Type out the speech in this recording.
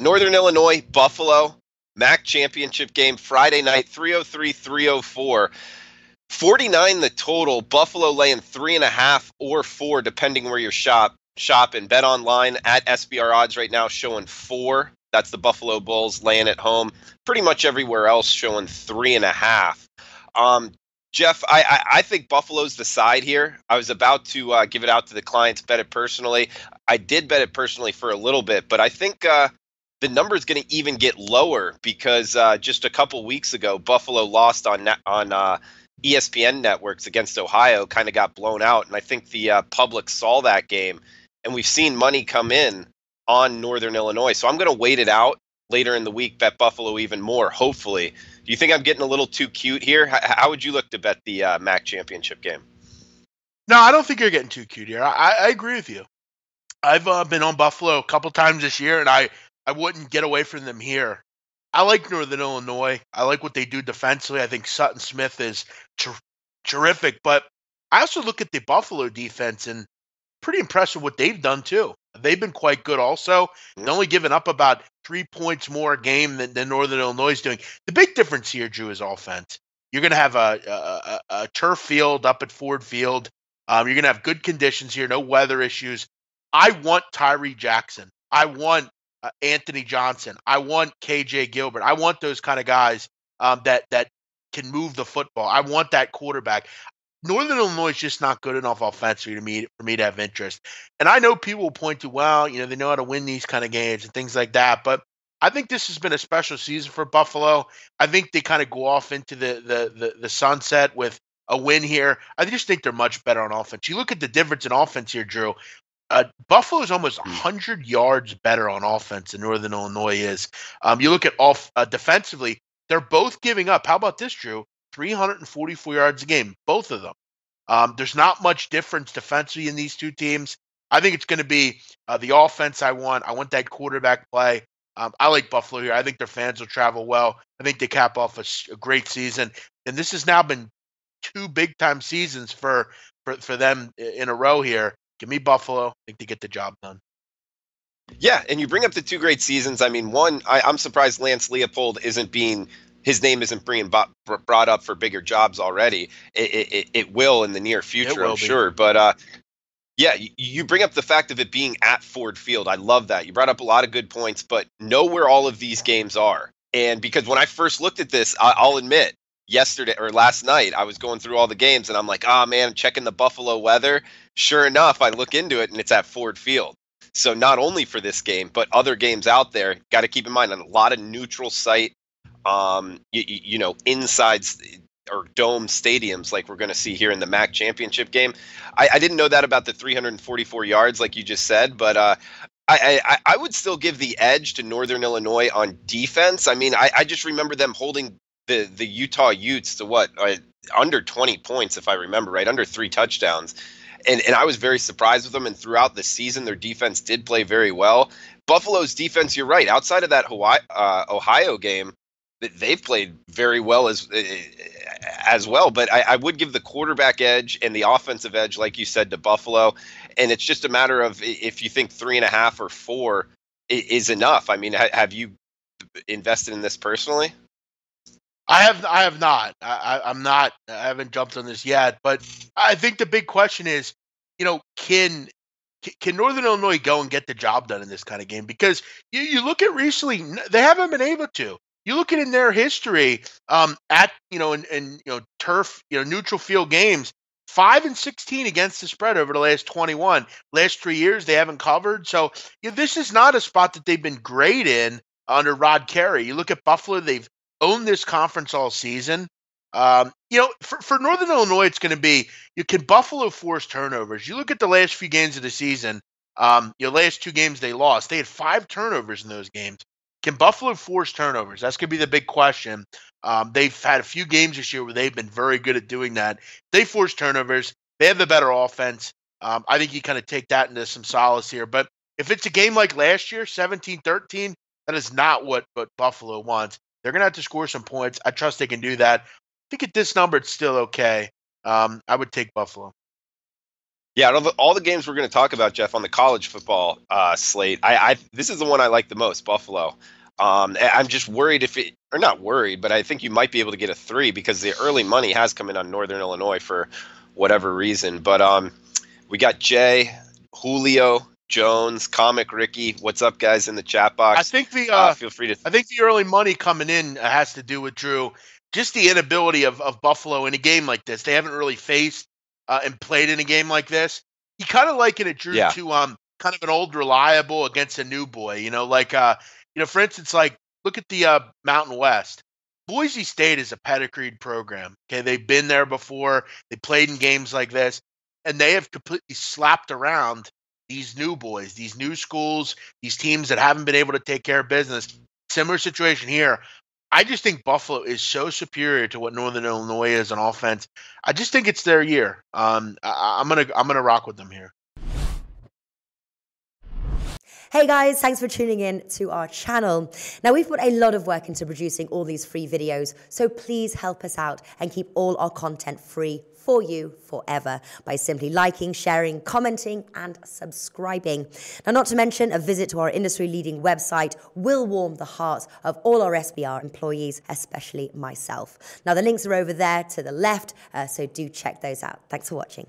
Northern Illinois, Buffalo, MAC championship game, Friday night, 303, 304. 49 the total. Buffalo laying 3.5 or 4, depending where you're shopping. Bet online at SBR odds right now showing 4. That's the Buffalo Bulls laying at home. Pretty much everywhere else showing 3.5. Jeff, I think Buffalo's the side here. I was about to give it out to the clients, bet it personally. I did bet it personally for a little bit, but I think the number is going to even get lower because just a couple weeks ago, Buffalo lost on ESPN networks against Ohio, kind of got blown out, and I think the public saw that game, and we've seen money come in on Northern Illinois. So I'm going to wait it out later in the week, bet Buffalo even more, hopefully. Do you think I'm getting a little too cute here? How would you look to bet the MAC championship game? No, I don't think you're getting too cute here. I agree with you. I've been on Buffalo a couple times this year, and I wouldn't get away from them here. I like Northern Illinois. I like what they do defensively. I think Sutton Smith is terrific. But I also look at the Buffalo defense and pretty impressed with what they've done too. They've been quite good also. They're only giving up about 3 points more a game than Northern Illinois is doing. The big difference here, Drew, is offense. You're going to have a turf field up at Ford Field. You're going to have good conditions here, no weather issues. I want Tyree Jackson. I want Anthony Johnson. I want KJ Gilbert. I want those kind of guys that can move the football. I want that quarterback. Northern Illinois is just not good enough offensively for me to have interest. And I know people will point to, well, they know how to win these kind of games and things like that. But I think this has been a special season for Buffalo. I think they kind of go off into the sunset with a win here. I just think they're much better on offense. You look at the difference in offense here, Drew. Buffalo is almost 100 yards better on offense than Northern Illinois is. You look at defensively, they're both giving up. How about this, Drew? 344 yards a game, both of them. There's not much difference defensively in these two teams. I think it's going to be the offense I want. I want that quarterback play. I like Buffalo here. I think their fans will travel well. I think they cap off a great season. And this has now been 2 big-time seasons for them in a row here. Give me Buffalo. I think they get the job done. Yeah, and you bring up the 2 great seasons. I mean, one, I'm surprised Lance Leopold his name isn't being brought up for bigger jobs already. It will in the near future, I'm sure. But yeah, you bring up the fact of it being at Ford Field. I love that. You brought up a lot of good points, but know where all of these games are. And because when I first looked at this, I'll admit, yesterday or last night, I was going through all the games and I'm like, man, I'm checking the Buffalo weather. Sure enough, I look into it and it's at Ford Field. So not only for this game, but other games out there, got to keep in mind on a lot of neutral site, inside or dome stadiums like we're going to see here in the MAC championship game. I didn't know that about the 344 yards, like you just said, but I would still give the edge to Northern Illinois on defense. I mean, I just remember them holding the Utah Utes to under 20 points, if I remember right, under 3 touchdowns. And I was very surprised with them. And throughout the season, their defense did play very well. Buffalo's defense, you're right. Outside of that Ohio game, they've played very well as well. But I would give the quarterback edge and the offensive edge, like you said, to Buffalo. And it's just a matter of if you think 3.5 or 4 is enough. I mean, have you invested in this personally? I have not. I'm not. I haven't jumped on this yet. But I think the big question is, can Northern Illinois go and get the job done in this kind of game? Because you look at recently, they haven't been able to. You look at in their history, in turf, neutral field games, 5-16 against the spread over the last 21. Last 3 years they haven't covered. So this is not a spot that they've been great in under Rod Carey. You look at Buffalo; they've owned this conference all season. For Northern Illinois, it's going to be, can Buffalo force turnovers? You look at the last few games of the season, last 2 games they lost. They had 5 turnovers in those games. Can Buffalo force turnovers? That's going to be the big question. They've had a few games this year where they've been very good at doing that. They force turnovers. They have the better offense. I think you kind of take that into some solace here. But if it's a game like last year, 17-13, that is not what Buffalo wants. They're going to have to score some points. I trust they can do that. I think at this number, it's still okay. I would take Buffalo. Yeah, out of all the games we're going to talk about, Jeff, on the college football slate, this is the one I like the most, Buffalo. I'm just worried if it, or not worried, but I think you might be able to get a 3 because the early money has come in on Northern Illinois for whatever reason. But we got Jay, Julio, Jones, Comic Ricky. What's up, guys, in the chat I box? think the Feel free to. I think the early money coming in has to do with Drew. Just the inability of Buffalo in a game like this. They haven't really faced and played in a game like this. You kind of liken it, Drew, Yeah, to kind of an old reliable against a new boy. Like for instance, like look at the Mountain West. Boise State is a pedigreed program. Okay, they've been there before. They played in games like this, and they have completely slapped around these new boys, these new schools, these teams that haven't been able to take care of business. Similar situation here. I just think Buffalo is so superior to what Northern Illinois is on offense. I just think it's their year. I'm gonna rock with them here. Hey guys, thanks for tuning in to our channel. Now we've put a lot of work into producing all these free videos, so please help us out and keep all our content free for you forever by simply liking, sharing, commenting, and subscribing. Now, not to mention, a visit to our industry-leading website will warm the hearts of all our SBR employees, especially myself. Now, the links are over there to the left, so do check those out. Thanks for watching.